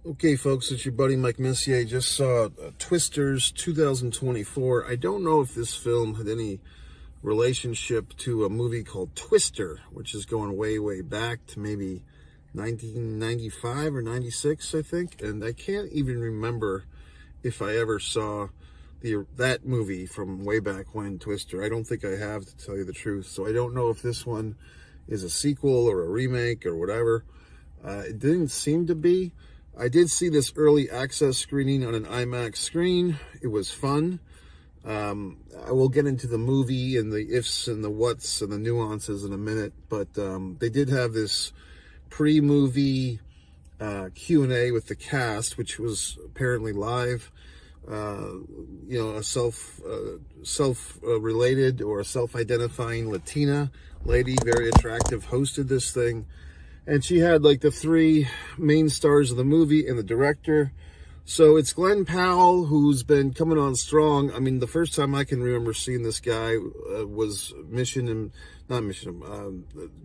Okay, folks, it's your buddy Mike Messier. Just saw Twisters 2024. I don't know if this film had any relationship to a movie called Twister, which is going way, way back to maybe 1995 or 96, I think. And I can't even remember if I ever saw that movie from way back when, Twister. I don't think I have, to tell you the truth. So I don't know if this one is a sequel or a remake or whatever. It didn't seem to be. I did see this early access screening on an IMAX screen. It was fun. I will get into the movie and the ifs and the whats and the nuances in a minute, but they did have this pre-movie Q&A with the cast, which was apparently live. A self-related or a self-identifying Latina lady, very attractive, hosted this thing. And she had like the three main stars of the movie and the director. So it's Glen Powell, who's been coming on strong. I mean, the first time I can remember seeing this guy was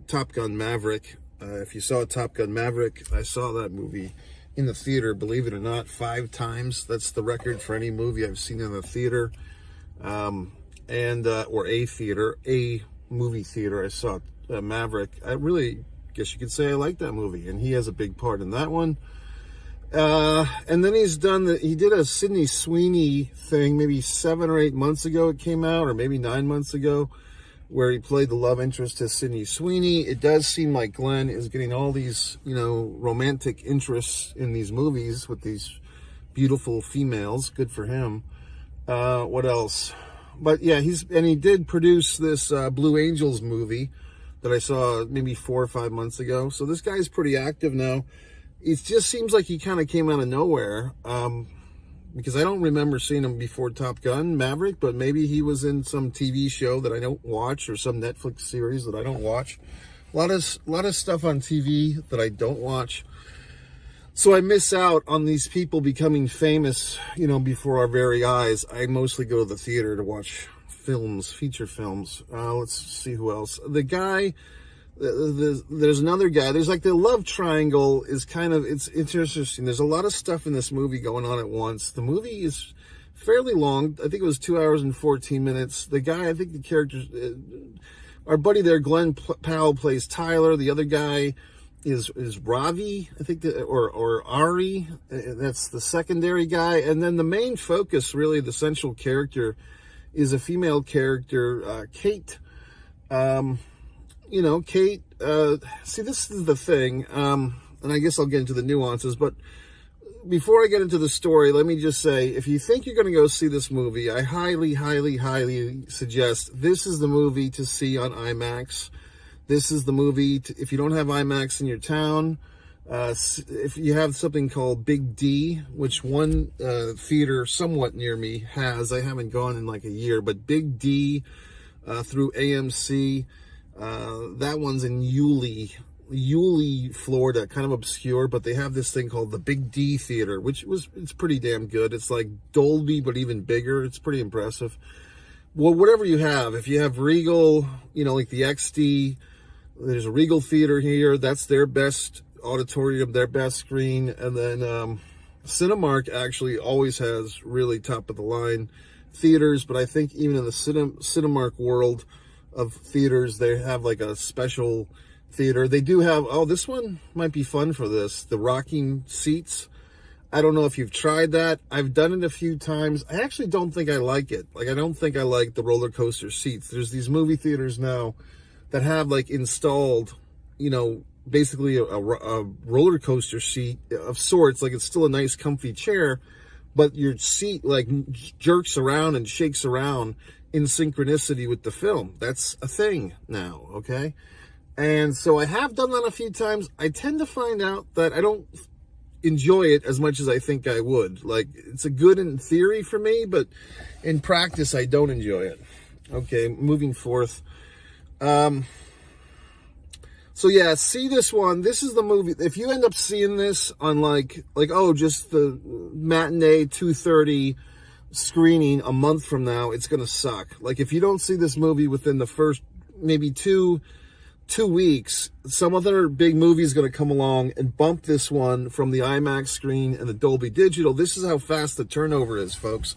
Top Gun Maverick. If you saw Top Gun Maverick, I saw that movie in the theater, believe it or not, 5 times. That's the record for any movie I've seen in the theater. Or a movie theater. I saw Maverick. I really guess you could say I like that movie, and he has a big part in that one. And then he did a Sydney Sweeney thing maybe 7 or 8 months ago. It came out, or maybe 9 months ago, where he played the love interest to Sydney Sweeney. It does seem like Glenn is getting all these, romantic interests in these movies with these beautiful females. Good for him. What else? But yeah, he did produce this Blue Angels movie that I saw maybe 4 or 5 months ago. So this guy's pretty active now. It just seems like he kind of came out of nowhere, because I don't remember seeing him before Top Gun Maverick, but maybe he was in some TV show that I don't watch or some Netflix series that I don't watch. A lot of stuff on TV that I don't watch. So I miss out on these people becoming famous, before our very eyes. I mostly go to the theater to watch films, feature films. Let's see who else. The guy, there's another guy. There's like the love triangle is it's interesting. There's a lot of stuff in this movie going on at once. The movie is fairly long. I think it was 2 hours and 14 minutes. The guy, I think the characters, our buddy there, Glen Powell, plays Tyler. The other guy is Ravi, I think, or Ari. That's the secondary guy. And then the main focus, really, the central character, is a female character, Kate. Kate, see, this is the thing, and I guess I'll get into the nuances, but before I get into the story, let me just say, if you think you're going to go see this movie, I highly, highly, highly suggest this is the movie to see on IMAX. This is the movie, if you don't have IMAX in your town, if you have something called Big D, which one theater somewhat near me has, I haven't gone in like a year, but Big D through AMC, that one's in Yulee, Florida, kind of obscure, but they have this thing called the Big D Theater, it's pretty damn good. It's like Dolby, but even bigger. It's pretty impressive. Well, whatever you have, if you have Regal, like the XD, there's a Regal Theater here. That's their best auditorium, their best screen. And then Cinemark actually always has really top of the line theaters, but I think even in the Cinemark world of theaters, they have like a special theater. They do have, this one might be fun for this, the rocking seats. I don't know if you've tried that. I've done it a few times. I actually don't think I like it. I don't think I like the roller coaster seats. There's these movie theaters now that have like installed, basically a roller coaster seat of sorts. Like, it's still a nice comfy chair, but your seat like jerks around and shakes around in synchronicity with the film. That's a thing now, okay? And so I have done that a few times. I tend to find out that I don't enjoy it as much as I think I would. Like, it's a good in theory for me, but in practice, I don't enjoy it. Okay, moving forth. So yeah, see this one. This is the movie. If you end up seeing this on just the matinee 2:30 screening a month from now, it's going to suck. Like, if you don't see this movie within the first maybe two 2 weeks, some other big movie is going to come along and bump this one from the IMAX screen and the Dolby Digital. This is how fast the turnover is, folks.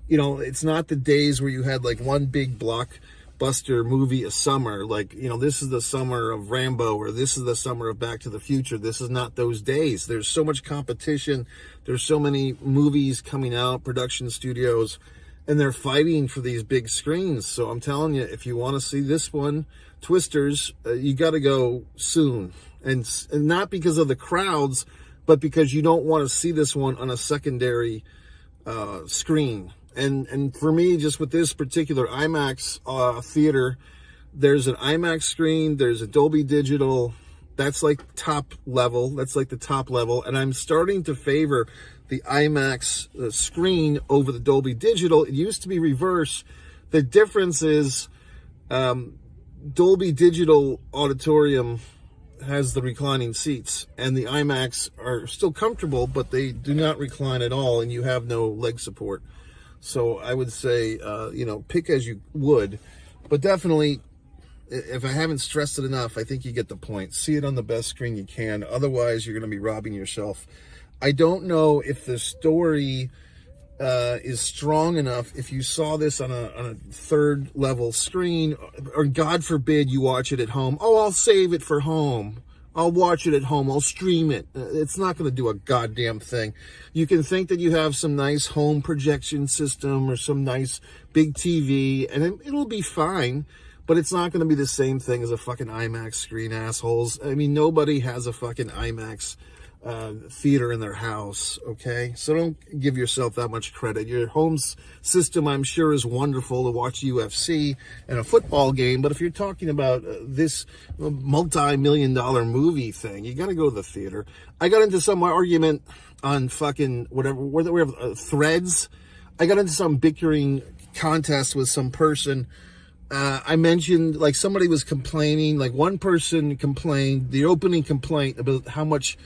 You know, it's not the days where you had like one big blockbuster movie a summer. Like, you know, this is the summer of Rambo, or this is the summer of Back to the Future. This is not those days. There's so much competition. There's so many movies coming out, production studios, and they're fighting for these big screens. So I'm telling you, if you want to see this one, Twisters, you got to go soon. And not because of the crowds, but because you don't want to see this one on a secondary screen. And for me, just with this particular IMAX theater, there's an IMAX screen, there's a Dolby Digital. That's like top level. That's like the top level. And I'm starting to favor the IMAX screen over the Dolby Digital. It used to be reverse. The difference is Dolby Digital auditorium has the reclining seats, and the IMAX are still comfortable, but they do not recline at all, and you have no leg support. So I would say, you know, pick as you would, but definitely, if I haven't stressed it enough, I think you get the point. See it on the best screen you can. Otherwise, you're going to be robbing yourself. I don't know if the story is strong enough. If you saw this on a third level screen, or God forbid you watch it at home. Oh, I'll save it for home. I'll watch it at home. I'll stream it. It's not going to do a goddamn thing. You can think that you have some nice home projection system or some nice big TV, and it'll be fine. But it's not going to be the same thing as a fucking IMAX screen, assholes. I mean, nobody has a fucking IMAX theater in their house, okay? So don't give yourself that much credit. Your home system, I'm sure, is wonderful to watch UFC and a football game, but if you're talking about this multi-million-dollar movie thing, you got to go to the theater. I got into some argument on fucking whatever, Threads. I got into some bickering contest with some person. I mentioned, like, somebody was complaining, like one person complained, the opening complaint about how much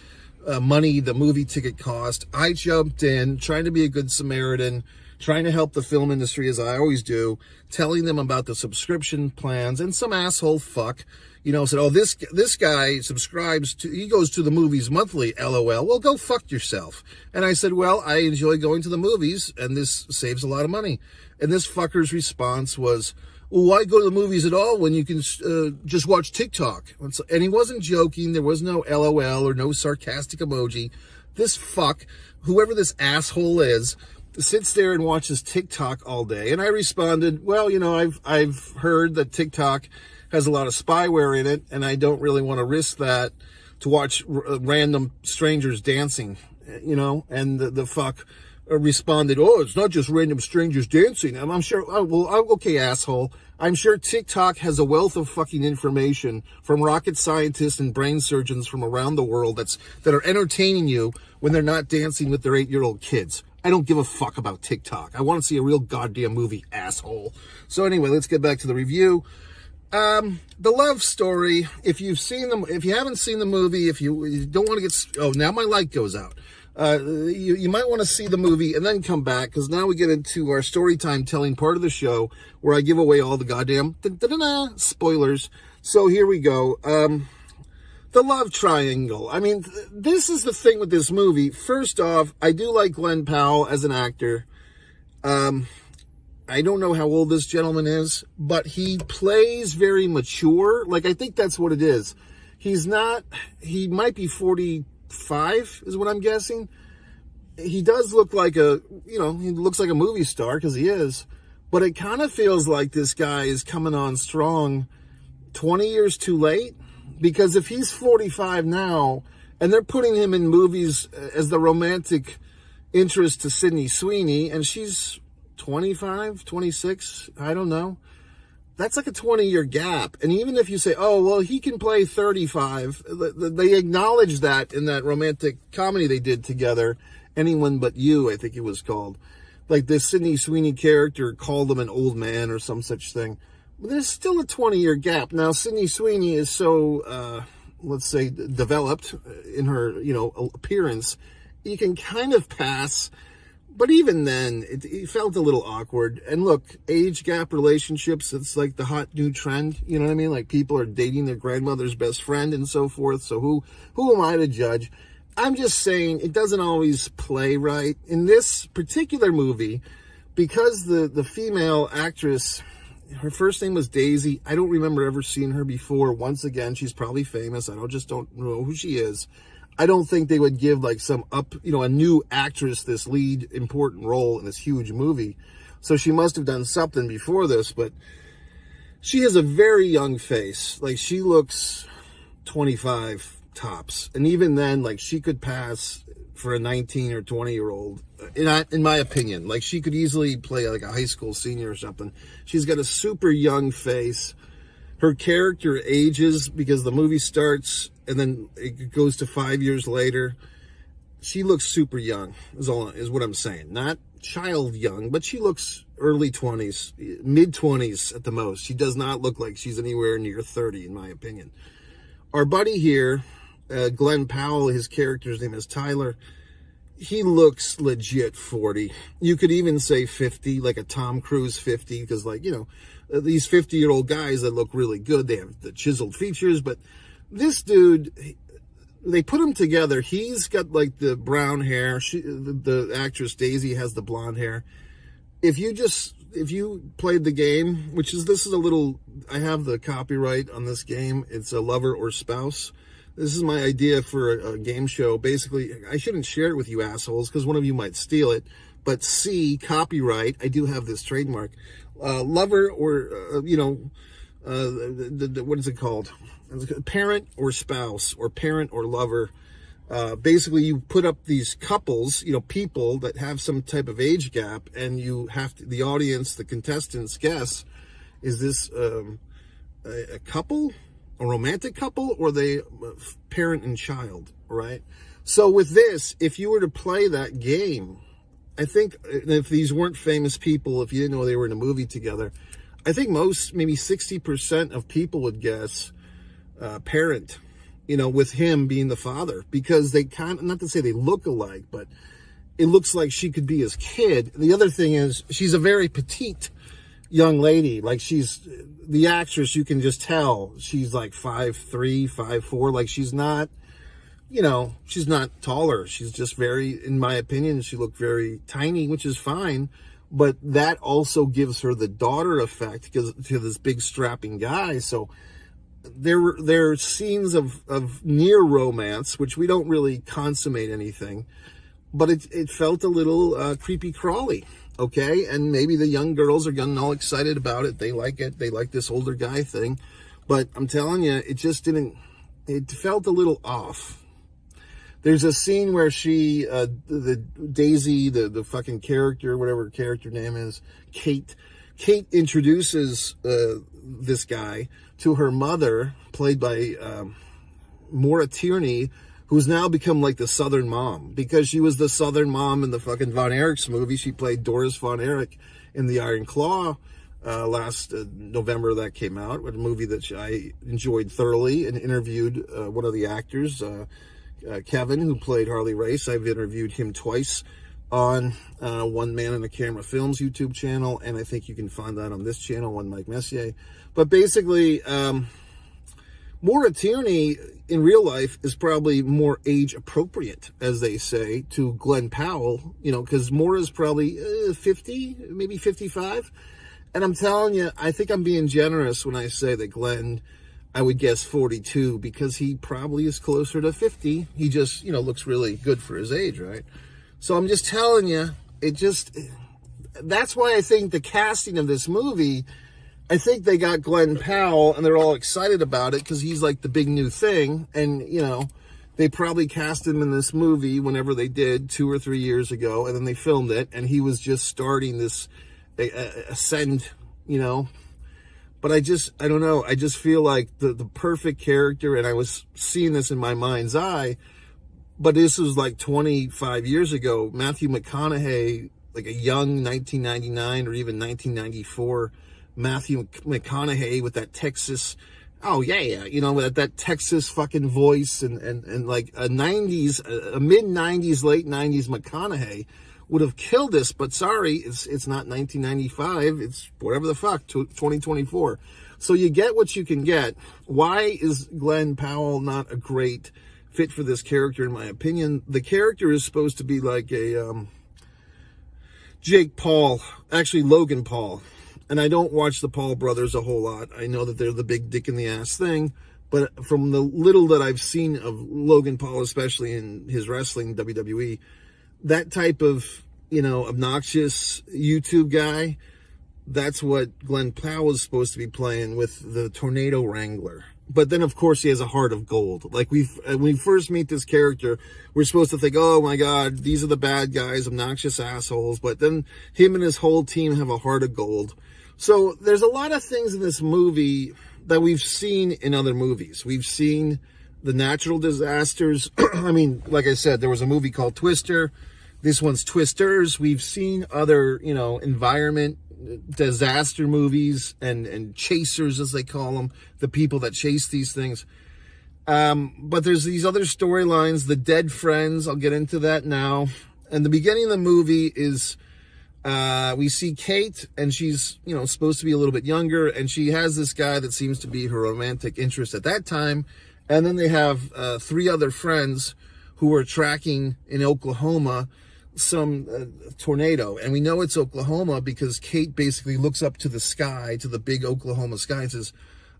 money the movie ticket cost. I jumped in, trying to be a good Samaritan, trying to help the film industry as I always do, telling them about the subscription plans, and some asshole fuck, you know, said, oh, this guy subscribes to, he goes to the movies monthly, LOL. Well, go fuck yourself. And I said, well, I enjoy going to the movies, and this saves a lot of money. And this fucker's response was, well, why go to the movies at all when you can just watch TikTok? And he wasn't joking. There was no LOL or no sarcastic emoji. This fuck, whoever this asshole is, sits there and watches TikTok all day. And I responded, well, you know, I've heard that TikTok has a lot of spyware in it, and I don't really want to risk that to watch random strangers dancing, you know. And the fuck responded, oh, it's not just random strangers dancing. And I'm sure, oh, well, okay, asshole. I'm sure TikTok has a wealth of fucking information from rocket scientists and brain surgeons from around the world that are entertaining you when they're not dancing with their 8-year-old kids. I don't give a fuck about TikTok. I want to see a real goddamn movie, asshole. So anyway, let's get back to the review. The love story, if you haven't seen the movie, if you don't want to get, oh, now my light goes out. You might want to see the movie and then come back, because now we get into our story time telling part of the show where I give away all the goddamn spoilers. So here we go. The love triangle. I mean, this is the thing with this movie. First off, I do like Glenn Powell as an actor. I don't know how old this gentleman is, but he plays very mature. Like, I think that's what it is. He might be 45 is what I'm guessing. He does look like he looks like a movie star, because he is, but it kind of feels like this guy is coming on strong 20 years too late, because if he's 45 now and they're putting him in movies as the romantic interest to Sydney Sweeney, and she's 25, 26, I don't know. That's like a 20-year gap. And even if you say, oh, well, he can play 35, they acknowledge that in that romantic comedy they did together, Anyone But You, I think it was called. Like, this Sydney Sweeney character called him an old man or some such thing. But there's still a 20-year gap. Now, Sydney Sweeney is so, let's say, developed in her, appearance. You can kind of pass But even then, it felt a little awkward. And look, age gap relationships, it's like the hot new trend. You know what I mean? Like people are dating their grandmother's best friend and so forth. So who am I to judge? I'm just saying it doesn't always play right. In this particular movie, because the female actress, her first name was Daisy. I don't remember ever seeing her before. Once again, she's probably famous. I don't know who she is. I don't think they would give like a new actress this lead important role in this huge movie. So she must have done something before this, but she has a very young face. Like she looks 25 tops. And even then, like she could pass for a 19 or 20-year-old, in my opinion. Like she could easily play like a high school senior or something. She's got a super young face. Her character ages because the movie starts and then it goes to 5 years later. She looks super young, is what I'm saying. Not child young, but she looks early 20s, mid 20s at the most. She does not look like she's anywhere near 30, in my opinion. Our buddy here, Glenn Powell, his character's name is Tyler. He looks legit 40. You could even say 50, like a Tom Cruise 50, because these 50-year-old guys that look really good, they have the chiseled features, but this dude, they put him together. He's got like the brown hair. The actress Daisy has the blonde hair. If you played the game, I have the copyright on this game. It's a Lover or Spouse. This is my idea for a game show. Basically, I shouldn't share it with you assholes because one of you might steal it. But copyright. I do have this trademark. Lover or, what is it called? Parent or spouse or parent or lover. Basically, you put up these couples, people that have some type of age gap, and you have to, the audience, the contestants guess, is this a couple? A romantic couple, or they parent and child, right? So with this, if you were to play that game, I think if these weren't famous people, if you didn't know they were in a movie together, I think maybe 60% of people would guess parent, with him being the father, because they not to say they look alike, but it looks like she could be his kid. The other thing is she's a very petite young lady. Like the actress, you can just tell she's like 5'3", 5'4". Like she's not taller. She's just very, in my opinion, she looked very tiny, which is fine. But that also gives her the daughter effect to this big strapping guy. So there are scenes of near romance, which we don't really consummate anything, but it felt a little creepy crawly. Okay, and maybe the young girls are getting all excited about it. They like it. They like this older guy thing. But I'm telling you, it felt a little off. There's a scene where the Daisy, the fucking character, whatever her character name is, Kate introduces this guy to her mother, played by Maura Tierney, who's now become like the Southern mom, because she was the Southern mom in the fucking Von Erichs movie. She played Doris Von Erich in The Iron Claw last November that came out, a movie that I enjoyed thoroughly, and interviewed one of the actors, Kevin, who played Harley Race. I've interviewed him twice on One Man and a Camera Films YouTube channel, and I think you can find that on this channel, One Mike Messier. But basically, Maura Tierney in real life is probably more age appropriate, as they say, to Glenn Powell, because Maura's probably 50, maybe 55. And I'm telling you, I think I'm being generous when I say that Glenn, I would guess 42, because he probably is closer to 50. He just, looks really good for his age, right? So I'm just telling you, that's why I think the casting of this movie, I think they got Glenn Powell, and they're all excited about it because he's like the big new thing. And, they probably cast him in this movie whenever they did 2 or 3 years ago, and then they filmed it, and he was just starting this ascend, But I don't know. I just feel like the perfect character, and I was seeing this in my mind's eye, but this was like 25 years ago. Matthew McConaughey, like a young 1999 or even 1994 Matthew McConaughey with that Texas, with that Texas fucking voice, and like a mid-90s, late 90s McConaughey would have killed this, but sorry, it's not 1995. It's whatever the fuck, 2024. So you get what you can get. Why is Glen Powell not a great fit for this character, in my opinion? The character is supposed to be like a Jake Paul, actually Logan Paul. And I don't watch the Paul brothers a whole lot. I know that they're the big dick in the ass thing. But from the little that I've seen of Logan Paul, especially in his wrestling, WWE, that type of, obnoxious YouTube guy, that's what Glen Powell is supposed to be playing with the Tornado Wrangler. But then, of course, he has a heart of gold. Like, when we first meet this character, we're supposed to think, oh, my God, these are the bad guys, obnoxious assholes. But then him and his whole team have a heart of gold. So there's a lot of things in this movie that we've seen in other movies. We've seen the natural disasters. I mean, like I said, there was a movie called Twister. This one's Twisters. We've seen other, environment disaster movies and chasers, as they call them, the people that chase these things. But there's these other storylines, the dead friends. I'll get into that now. And the beginning of the movie is we see Kate, and she's, supposed to be a little bit younger, and she has this guy that seems to be her romantic interest at that time. And then they have 3 other friends who are tracking in Oklahoma some tornado. And we know it's Oklahoma because Kate basically looks up to the sky, to the big Oklahoma sky, and says,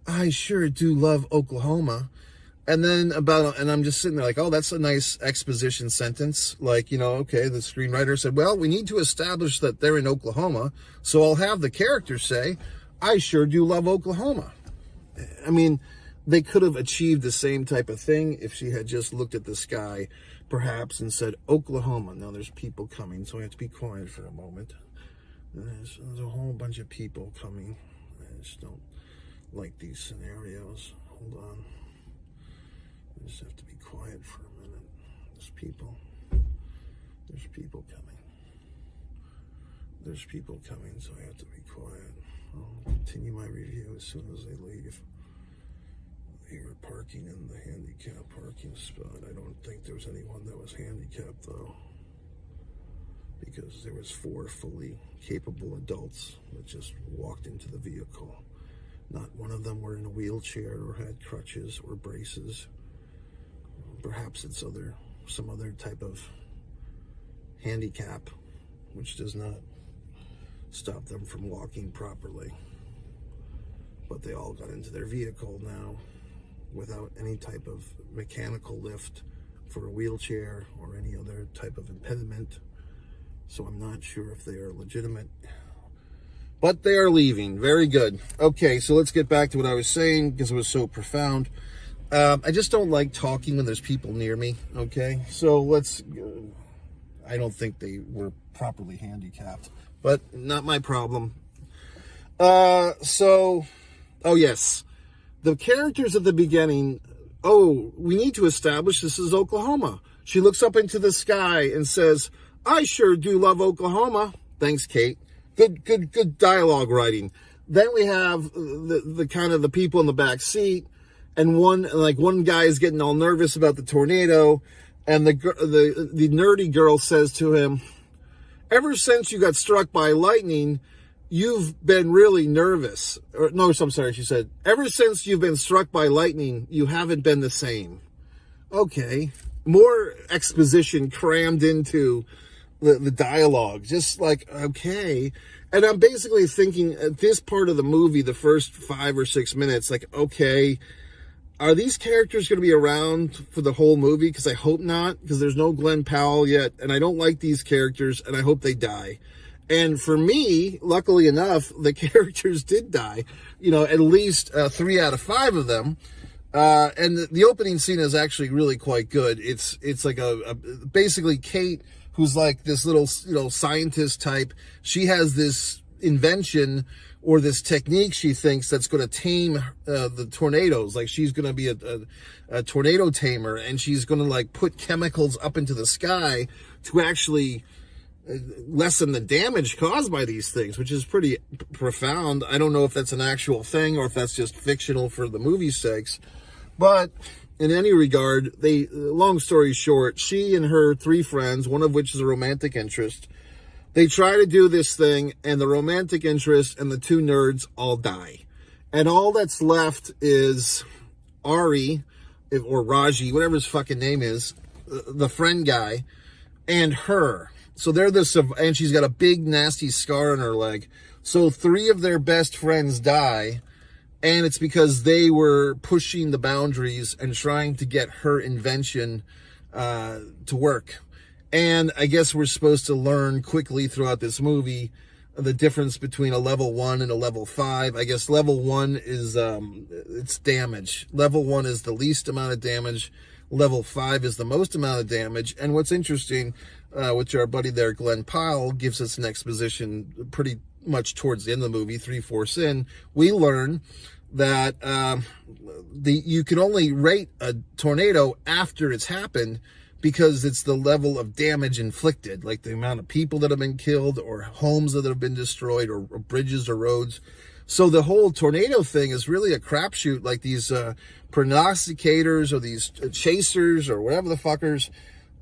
I sure do love Oklahoma. And then and I'm just sitting there like, oh, that's a nice exposition sentence. Like, okay, the screenwriter said, well, we need to establish that they're in Oklahoma. So I'll have the character say, I sure do love Oklahoma. I mean, they could have achieved the same type of thing if she had just looked at the sky, perhaps, and said, Oklahoma. Now there's people coming, so I have to be quiet for a moment. There's a whole bunch of people coming. I just don't like these scenarios. Hold on. I just have to be quiet for a minute. There's people coming. There's people coming, so I have to be quiet. I'll continue my review as soon as they leave. They were parking in the handicapped parking spot. I don't think there was anyone that was handicapped, though, because there was 4 fully capable adults that just walked into the vehicle. Not one of them were in a wheelchair or had crutches or braces. Perhaps it's some other type of handicap, which does not stop them from walking properly. But they all got into their vehicle now without any type of mechanical lift for a wheelchair or any other type of impediment. So I'm not sure if they are legitimate. But they are leaving. Very good. Okay, so let's get back to what I was saying because it was so profound. I just don't like talking when there's people near me, okay? So I don't think they were properly handicapped, but not my problem. Oh yes, the characters at the beginning, we need to establish this is Oklahoma. She looks up into the sky and says, I sure do love Oklahoma. Thanks, Kate. Good dialogue writing. Then we have the kind of the people in the back seat. And one guy is getting all nervous about the tornado, and the nerdy girl says to him, ever since you got struck by lightning, you've been really nervous. I'm sorry, she said, ever since you've been struck by lightning, you haven't been the same. Okay. More exposition crammed into the dialogue. Just like, okay. And I'm basically thinking at this part of the movie, the first 5 or 6 minutes, like, okay, are these characters going to be around for the whole movie? Because I hope not, because there's no Glen Powell yet, and I don't like these characters, and I hope they die. And for me, luckily enough, the characters did die. At least 3 out of 5 of them. And the opening scene is actually really quite good. It's like basically Kate, who's like this little, scientist type. She has this invention or this technique she thinks that's going to tame the tornadoes. Like she's going to be a tornado tamer, and she's going to like put chemicals up into the sky to actually lessen the damage caused by these things, which is pretty profound. I don't know if that's an actual thing or if that's just fictional for the movie's sakes. But in any regard, long story short, she and her 3 friends, one of which is a romantic interest, They try to do this thing, and the romantic interest and the two nerds all die. And all that's left is Ari, or Raji, whatever his fucking name is, the friend guy, and her. So they're and she's got a big nasty scar on her leg. So 3 of their best friends die, and it's because they were pushing the boundaries and trying to get her invention to work. And I guess we're supposed to learn quickly throughout this movie the difference between a level 1 and a level 5. I guess level 1 is, it's damage. Level 1 is the least amount of damage. Level 5 is the most amount of damage. And what's interesting, which our buddy there, Glenn Powell, gives us an exposition pretty much towards the end of the movie, 3/4 in, we learn that you can only rate a tornado after it's happened, because it's the level of damage inflicted, like the amount of people that have been killed, or homes that have been destroyed, or bridges or roads. So the whole tornado thing is really a crapshoot. Like these prognosticators or these chasers or whatever the fuckers,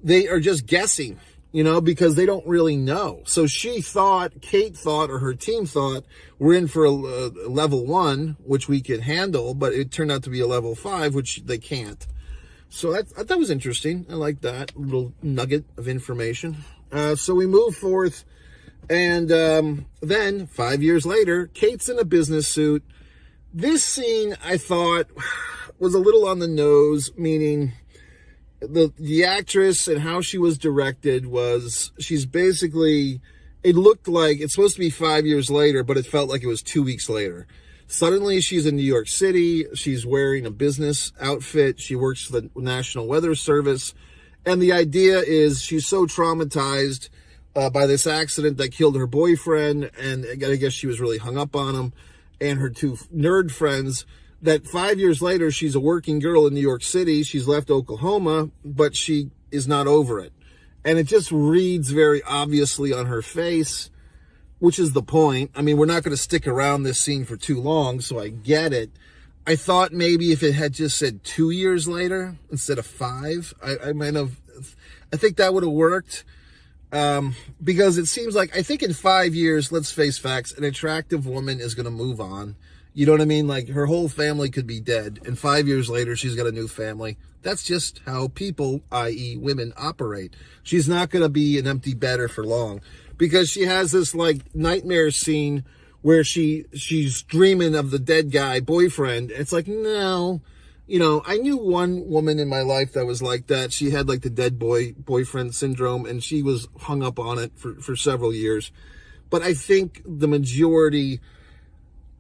they are just guessing, because they don't really know. So Kate thought, or her team thought, we're in for a level 1, which we could handle, but it turned out to be a level 5, which they can't. So I thought that was interesting. I like that little nugget of information. So we move forth, and then 5 years later, Kate's in a business suit. This scene, I thought, was a little on the nose, meaning the actress and how she was directed was, she's basically, it looked like it's supposed to be 5 years later, but it felt like it was 2 weeks later. Suddenly, she's in New York City. She's wearing a business outfit. She works for the National Weather Service. And the idea is she's so traumatized by this accident that killed her boyfriend, and I guess she was really hung up on him, and her 2 nerd friends, that 5 years later, she's a working girl in New York City. She's left Oklahoma, but she is not over it. And it just reads very obviously on her face, which is the point. I mean, we're not going to stick around this scene for too long, so I get it. I thought maybe if it had just said 2 years later instead of 5, I might have, I think that would have worked. Because it seems like, I think in 5 years, let's face facts, an attractive woman is going to move on. You know what I mean? Like, her whole family could be dead, and 5 years later, she's got a new family. That's just how people, i.e. women, operate. She's not going to be an empty bedder for long, because she has this, like, nightmare scene where she's dreaming of the dead guy boyfriend. It's like, no. I knew one woman in my life that was like that. She had, like, the dead boyfriend syndrome, and she was hung up on it for several years. But I think the majority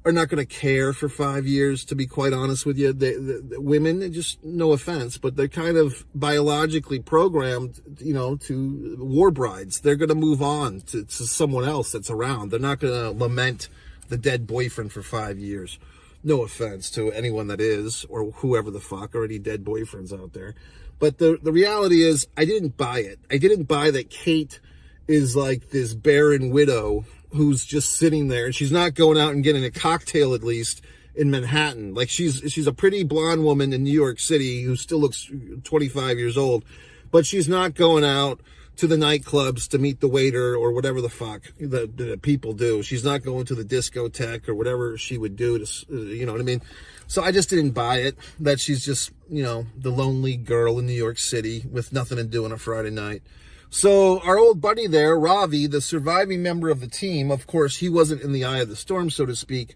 are not going to care for 5 years, to be quite honest with you. The women, just no offense, but they're kind of biologically programmed, to war brides. They're going to move on to someone else that's around. They're not going to lament the dead boyfriend for 5 years. No offense to anyone that is, or whoever the fuck, or any dead boyfriends out there. But the reality is, I didn't buy it. I didn't buy that Kate is like this barren widow who's just sitting there, and she's not going out and getting a cocktail, at least in Manhattan. Like, she's a pretty blonde woman in New York City who still looks 25 years old, but she's not going out to the nightclubs to meet the waiter or whatever the fuck the people do. She's not going to the discotheque or whatever she would do to, you know what I mean? So I just didn't buy it, that she's just, the lonely girl in New York City with nothing to do on a Friday night. So our old buddy there, Ravi, the surviving member of the team, of course, he wasn't in the eye of the storm, so to speak.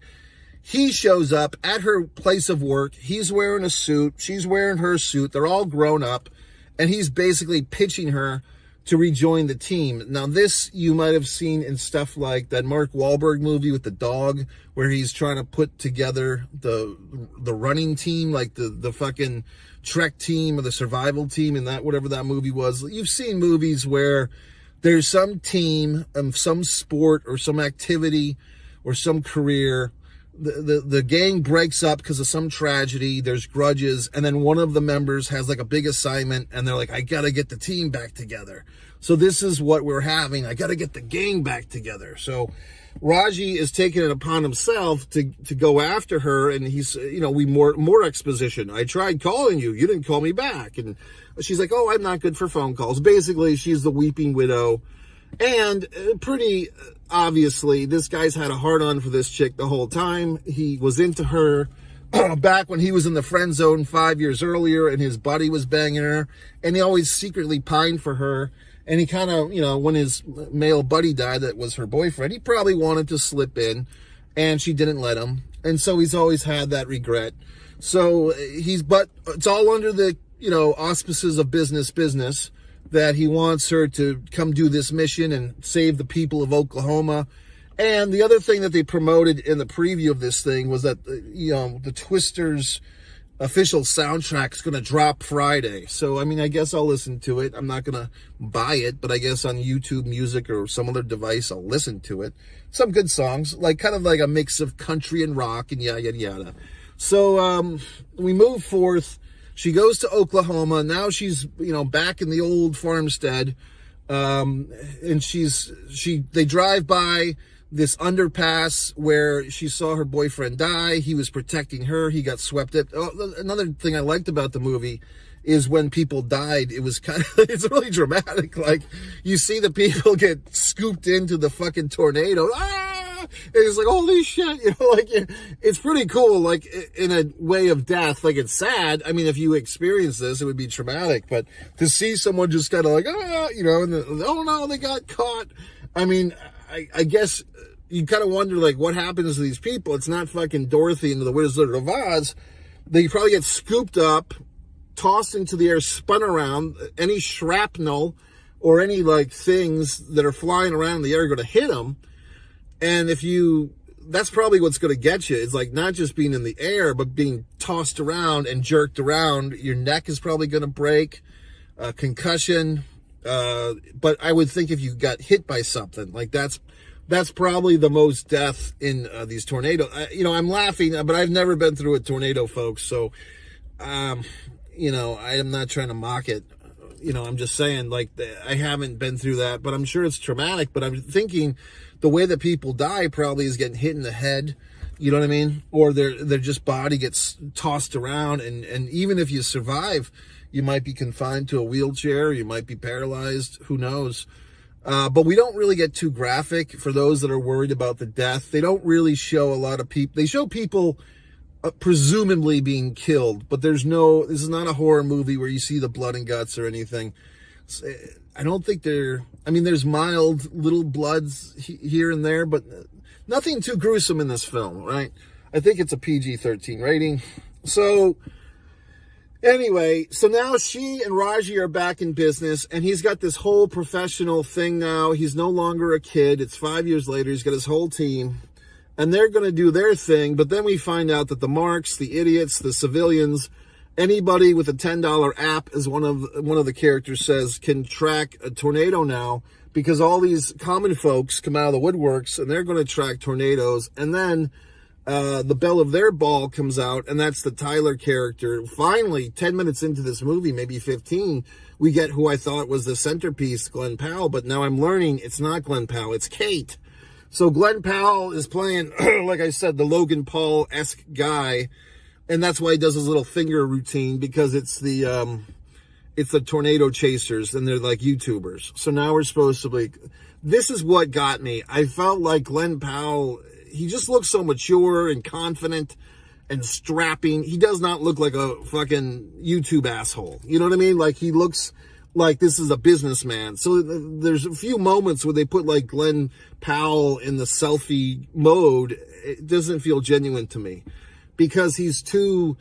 He shows up at her place of work. He's wearing a suit. She's wearing her suit. They're all grown up. And he's basically pitching her to rejoin the team. Now, this you might have seen in stuff like that Mark Wahlberg movie with the dog, where he's trying to put together the running team, like the fucking Trek team or the survival team, and that, whatever that movie was. You've seen movies where there's some team, some sport or some activity or some career. The gang breaks up because of some tragedy. There's grudges, and then one of the members has like a big assignment, and they're like, I gotta get the team back together. So this is what we're having. I gotta get the gang back together. So Raji is taking it upon himself to go after her, and he's, more exposition. I tried calling you. You didn't call me back. And she's like, oh, I'm not good for phone calls. Basically, she's the weeping widow. And pretty obviously, this guy's had a hard-on for this chick the whole time. He was into her back when he was in the friend zone 5 years earlier and his buddy was banging her. And he always secretly pined for her. And he kind of, when his male buddy died, that was her boyfriend, he probably wanted to slip in. And she didn't let him. And so he's always had that regret. So but it's all under the, auspices of business, that he wants her to come do this mission and save the people of Oklahoma. And the other thing that they promoted in the preview of this thing was that, the Twisters official soundtrack is going to drop Friday. So, I guess I'll listen to it. I'm not going to buy it, but I guess on YouTube Music or some other device, I'll listen to it. Some good songs, kind of like a mix of country and rock and yada, yada, yada. So, we move forth. She goes to Oklahoma. Now she's, back in the old farmstead. And they drive by this underpass where she saw her boyfriend die. He was protecting her. He got swept up. Another thing I liked about the movie is when people died, it was it's really dramatic. Like, you see the people get scooped into the fucking tornado. And it's like, holy shit, it's pretty cool, in a way of death. It's sad. If you experience this, it would be traumatic, but to see someone just kind of and oh no, they got caught. I guess you kind of wonder, what happens to these people? It's not fucking Dorothy into the Wizard of Oz. They probably get scooped up, tossed into the air, spun around. Any shrapnel or any, things that are flying around in the air are going to hit them. And that's probably what's going to get you. It's not just being in the air, but being tossed around and jerked around. Your neck is probably going to break, concussion. But I would think if you got hit by something, that's probably the most death in these tornadoes. I'm laughing, but I've never been through a tornado, folks. So, I am not trying to mock it. I'm just saying, I haven't been through that, but I'm sure it's traumatic. But I'm thinking the way that people die probably is getting hit in the head. You know what I mean? Or their just body gets tossed around. And even if you survive, you might be confined to a wheelchair. You might be paralyzed. Who knows? But we don't really get too graphic for those that are worried about the death. They don't really show a lot of people. They show people presumably being killed, but this is not a horror movie where you see the blood and guts or anything. I don't think there's mild little bloods here and there, but nothing too gruesome in this film, right? I think it's a PG-13 rating. So, anyway, so now she and Raji are back in business, and he's got this whole professional thing now. He's no longer a kid. It's 5 years later. He's got his whole team, and they're going to do their thing. But then we find out that the marks, the idiots, the civilians, anybody with a $10 app, as one of the characters says, can track a tornado now, because all these common folks come out of the woodworks, and they're going to track tornadoes. And then the belle of their ball comes out, and that's the Tyler character. Finally, 10 minutes into this movie, maybe 15, we get who I thought was the centerpiece, Glenn Powell, but now I'm learning it's not Glenn Powell, it's Kate. So Glenn Powell is playing, like I said, the Logan Paul-esque guy, and that's why he does his little finger routine, because it's the tornado chasers, and they're like YouTubers. So now we're supposed to be, this is what got me. I felt like Glenn Powell, he just looks so mature and confident and strapping. He does not look like a fucking YouTube asshole. You know what I mean? He looks like this is a businessman. So there's a few moments where they put Glenn Powell in the selfie mode. It doesn't feel genuine to me, because he's too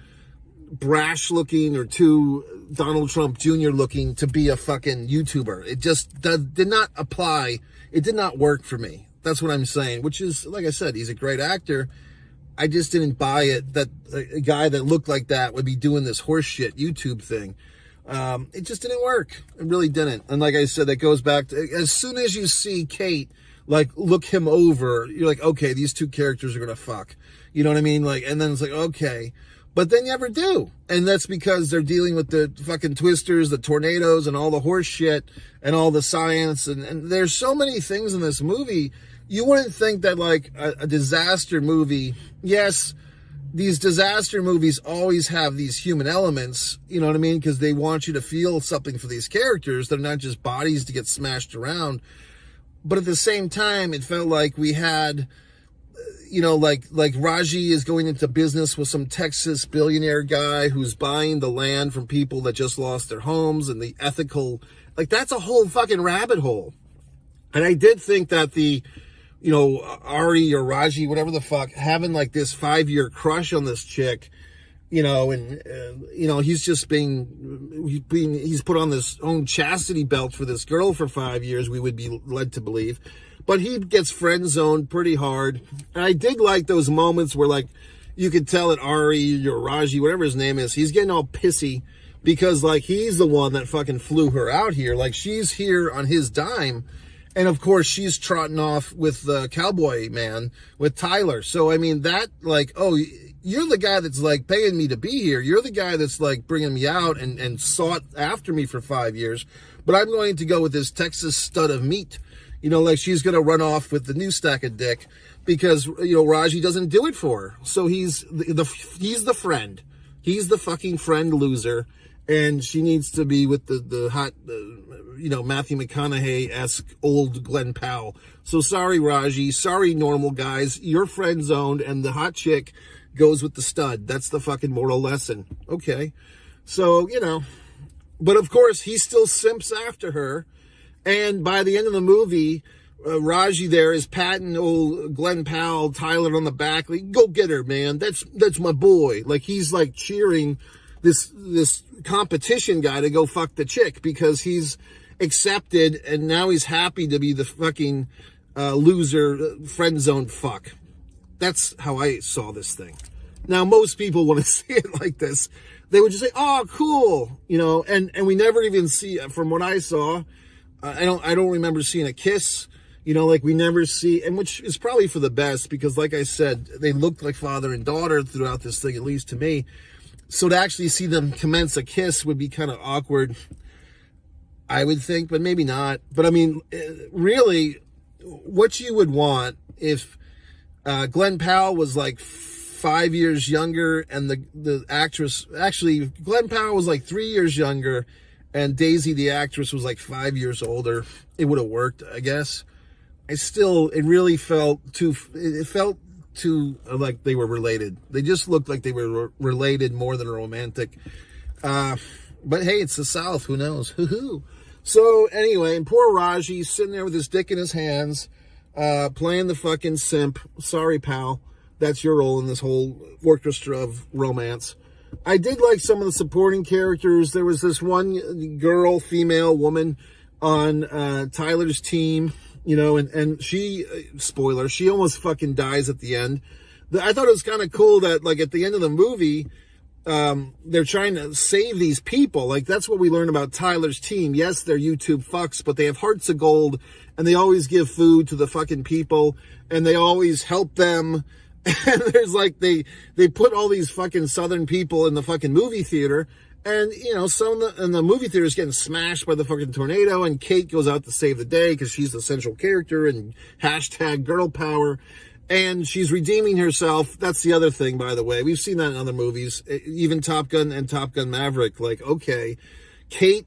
brash looking or too Donald Trump Jr. looking to be a fucking YouTuber. It just did not apply. It did not work for me. That's what I'm saying, which is, like I said, he's a great actor. I just didn't buy it that a guy that looked like that would be doing this horseshit YouTube thing. It just didn't work. It really didn't. And like I said, that goes back to, as soon as you see Kate, look him over, you're like, okay, these two characters are going to fuck. You know what I mean? And then it's like, okay. But then you never do. And that's because they're dealing with the fucking twisters, the tornadoes, and all the horse shit, and all the science. And there's so many things in this movie. You wouldn't think that a disaster movie, yes, these disaster movies always have these human elements, you know what I mean? Because they want you to feel something for these characters. They're not just bodies to get smashed around. But at the same time, it felt like we had, like Raji is going into business with some Texas billionaire guy who's buying the land from people that just lost their homes, and the ethical, like, that's a whole fucking rabbit hole. And I did think that Ari or Raji, whatever the fuck, having like this 5-year crush on this chick, and he's just he's put on this own chastity belt for this girl for 5 years, we would be led to believe. But he gets friend zoned pretty hard. And I did like those moments where, like, you could tell that Ari or Raji, whatever his name is, he's getting all pissy because, like, he's the one that fucking flew her out here. Like, she's here on his dime. And of course, she's trotting off with the cowboy man, with Tyler. So, I mean, that, like, oh, you're the guy that's, like, paying me to be here. You're the guy that's, like, bringing me out and sought after me for 5 years. But I'm going to go with this Texas stud of meat. Like, she's going to run off with the new stack of dick because, Raji doesn't do it for her. So he's the friend. He's the fucking friend loser. And she needs to be with the hot, Matthew McConaughey-esque old Glenn Powell. So sorry, Raji. Sorry, normal guys. You're friend zoned, and the hot chick goes with the stud. That's the fucking moral lesson. Okay. So, but of course, he still simps after her. And by the end of the movie, Raji there is patting old Glenn Powell, Tyler on the back. Like, go get her, man. That's my boy. Like, he's like cheering this competition guy to go fuck the chick because he's accepted and now he's happy to be the fucking loser friend zone fuck. That's how I saw this thing. Now, most people want to see it like this. They would just say, oh, cool. And we never even see, from what I saw, I don't remember seeing a kiss, like we never see, and which is probably for the best because, like I said, they looked like father and daughter throughout this thing, at least to me. So to actually see them commence a kiss would be kind of awkward, I would think, but maybe not. But I mean, really, what you would want if Glenn Powell was like 5 years younger and the actress, actually, Glenn Powell was like 3 years younger and Daisy, the actress, was like 5 years older, it would have worked, I guess. It really felt too like they were related. They just looked like they were related more than romantic. But hey, it's the South, who knows? Hoo-hoo. So anyway, and poor Raji sitting there with his dick in his hands, playing the fucking simp. Sorry, pal. That's your role in this whole orchestra of romance. I did like some of the supporting characters. There was this one girl, female woman on Tyler's team, and she, spoiler, she almost fucking dies at the end. I thought it was kind of cool that, like, at the end of the movie, they're trying to save these people. Like, that's what we learn about Tyler's team. Yes, they're YouTube fucks, but they have hearts of gold, and they always give food to the fucking people, and they always help them. And there's like, they put all these fucking Southern people in the fucking movie theater, and, some in the movie theater is getting smashed by the fucking tornado, and Kate goes out to save the day because she's the central character and hashtag girl power, and she's redeeming herself. That's the other thing, by the way. We've seen that in other movies, even Top Gun and Top Gun Maverick. Like, okay, Kate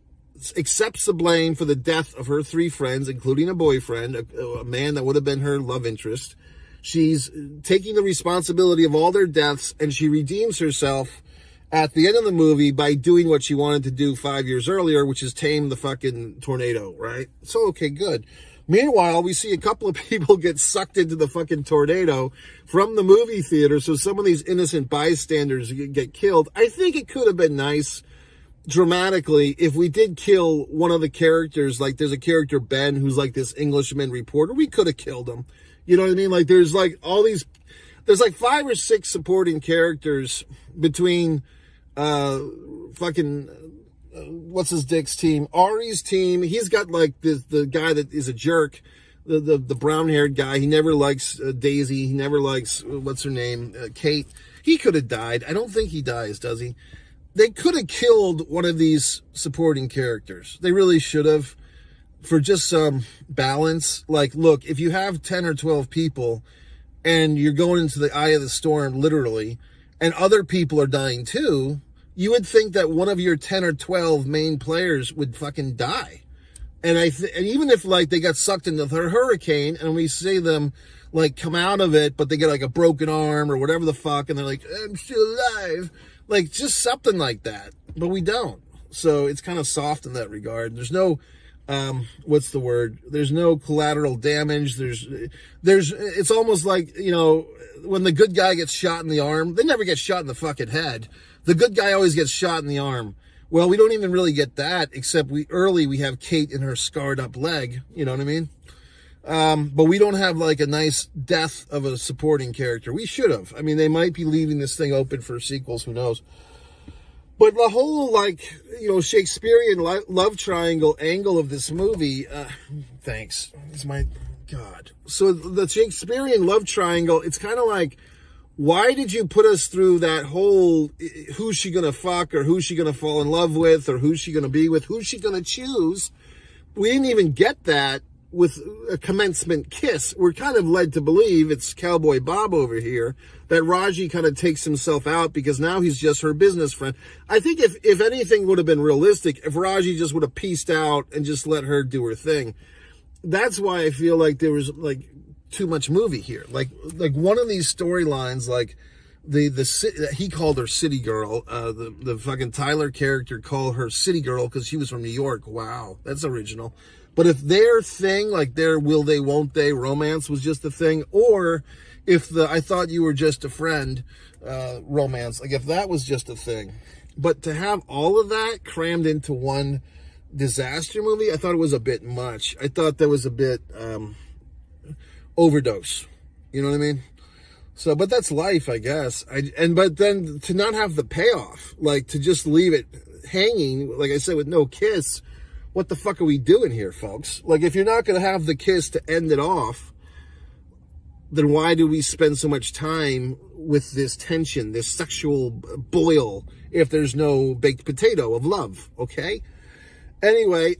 accepts the blame for the death of her 3 friends, including a boyfriend, a man that would have been her love interest. She's taking the responsibility of all their deaths, and she redeems herself at the end of the movie by doing what she wanted to do 5 years earlier, which is tame the fucking tornado, right? So, okay, good. Meanwhile, we see a couple of people get sucked into the fucking tornado from the movie theater, so some of these innocent bystanders get killed. I think it could have been nice, dramatically, if we did kill one of the characters. Like, there's a character, Ben, who's like this Englishman reporter. We could have killed him. You know what I mean? Like, there's like all these, there's like 5 or 6 supporting characters between what's his dick's team, Ari's team. He's got like the guy that is a jerk, the brown haired guy. He never likes Daisy. He never likes what's her name, Kate. He could have died. I don't think he dies, does he? They could have killed one of these supporting characters. They really should have. For just some balance. Like, look, if you have 10 or 12 people and you're going into the eye of the storm, literally, and other people are dying too, you would think that one of your 10 or 12 main players would fucking die. And and even if like they got sucked into the hurricane and we see them like come out of it, but they get like a broken arm or whatever the fuck, and they're like, I'm still alive. Like just something like that. But we don't. So it's kind of soft in that regard. There's no, what's the word? There's no collateral damage. It's almost like, you know, when the good guy gets shot in the arm, they never get shot in the fucking head. The good guy always gets shot in the arm. Well, we don't even really get that, except we have Kate in her scarred up leg. You know what I mean? But we don't have like a nice death of a supporting character. We should have. I mean, they might be leaving this thing open for sequels. Who knows? But the whole, like, you know, Shakespearean love triangle angle of this movie, thanks. It's my God. So the Shakespearean love triangle, it's kind of like, why did you put us through that whole who's she going to fuck or who's she going to fall in love with or who's she going to be with, who's she going to choose? We didn't even get that with a commencement kiss. We're kind of led to believe, it's Cowboy Bob over here, that Raji kind of takes himself out because now he's just her business friend. I think if anything would have been realistic, if Raji just would have pieced out and just let her do her thing. That's why I feel like there was like too much movie here. Like one of these storylines, like he called her City Girl. The fucking Tyler character called her City Girl because she was from New York. Wow, that's original. But if their thing, like their will they, won't they romance was just a thing, or if the I thought you were just a friend romance, like if that was just a thing. But to have all of that crammed into one disaster movie, I thought it was a bit much. I thought that was a bit overdose. You know what I mean? So, but that's life, I guess. But then to not have the payoff, like to just leave it hanging, like I said, with no kiss. What the fuck are we doing here, folks? Like, if you're not going to have the kiss to end it off, then why do we spend so much time with this tension, this sexual boil, if there's no baked potato of love, okay? Anyway,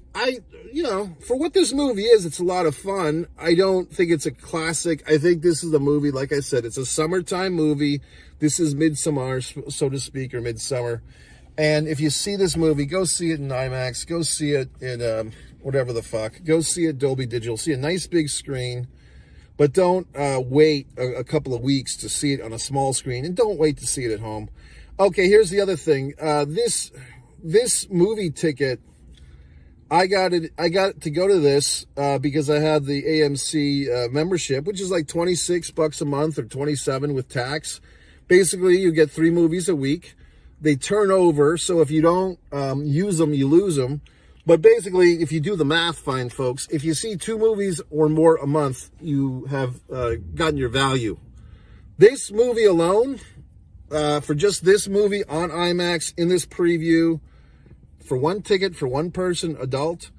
for what this movie is, it's a lot of fun. I don't think it's a classic. I think this is a movie, like I said, it's a summertime movie. This is midsummer, so to speak, or midsummer. And if you see this movie, go see it in IMAX. Go see it in whatever the fuck. Go see it Dolby Digital. See a nice big screen. But don't wait a couple of weeks to see it on a small screen. And don't wait to see it at home. Okay, here's the other thing. This movie ticket, I got to go to this because I had the AMC membership, which is like $26 a month or $27 with tax. Basically, you get 3 movies a week. They turn over, so if you don't use them, you lose them. But basically, if you do the math, fine, folks, if you see 2 movies or more a month, you have gotten your value. This movie alone, for just this movie on IMAX in this preview, for one ticket for one person, adult,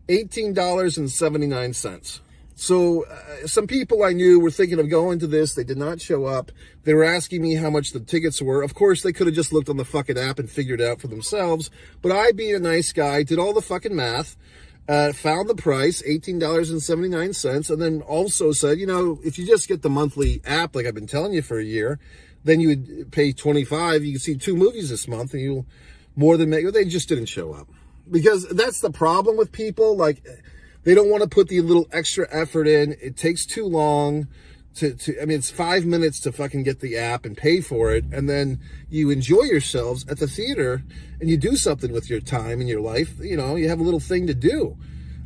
$18.79. So some people I knew were thinking of going to this. They did not show up. They were asking me how much the tickets were. Of course, they could have just looked on the fucking app and figured it out for themselves. But I, being a nice guy, did all the fucking math, found the price, $18.79, and then also said, if you just get the monthly app like I've been telling you for a year, then you would pay $25. You can see 2 movies this month, and you'll more than make. They just didn't show up. Because that's the problem with people, like, they don't want to put the little extra effort in. It takes too long it's 5 minutes to fucking get the app and pay for it. And then you enjoy yourselves at the theater and you do something with your time in your life. You have a little thing to do.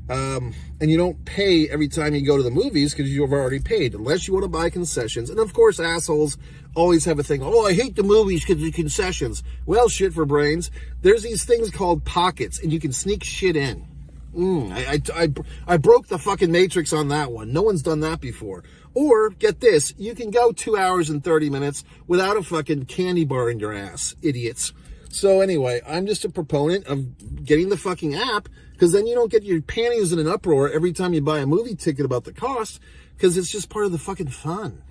And you don't pay every time you go to the movies because you've already paid, unless you want to buy concessions. And of course, assholes always have a thing. Oh, I hate the movies because of the concessions. Well, shit for brains. There's these things called pockets and you can sneak shit in. I broke the fucking matrix on that one. No one's done that before. Or, get this, you can go 2 hours and 30 minutes without a fucking candy bar in your ass, idiots. So anyway, I'm just a proponent of getting the fucking app, because then you don't get your panties in an uproar every time you buy a movie ticket about the cost, because it's just part of the fucking fun.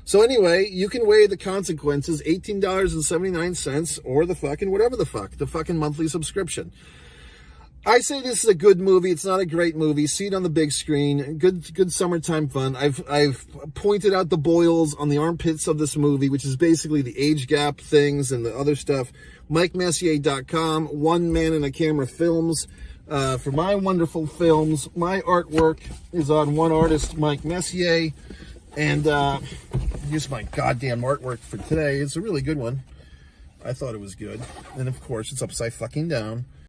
So anyway, you can weigh the consequences, $18.79, or the fucking whatever the fucking monthly subscription. I say this is a good movie. It's not a great movie. See it on the big screen. Good summertime fun. I've pointed out the boils on the armpits of this movie, which is basically the age gap things and the other stuff. MikeMessier.com, One Man in a Camera Films. for my wonderful films. My artwork is on one artist, Mike Messier, and here's my goddamn artwork for today. It's a really good one. I thought it was good. And of course, it's upside fucking down.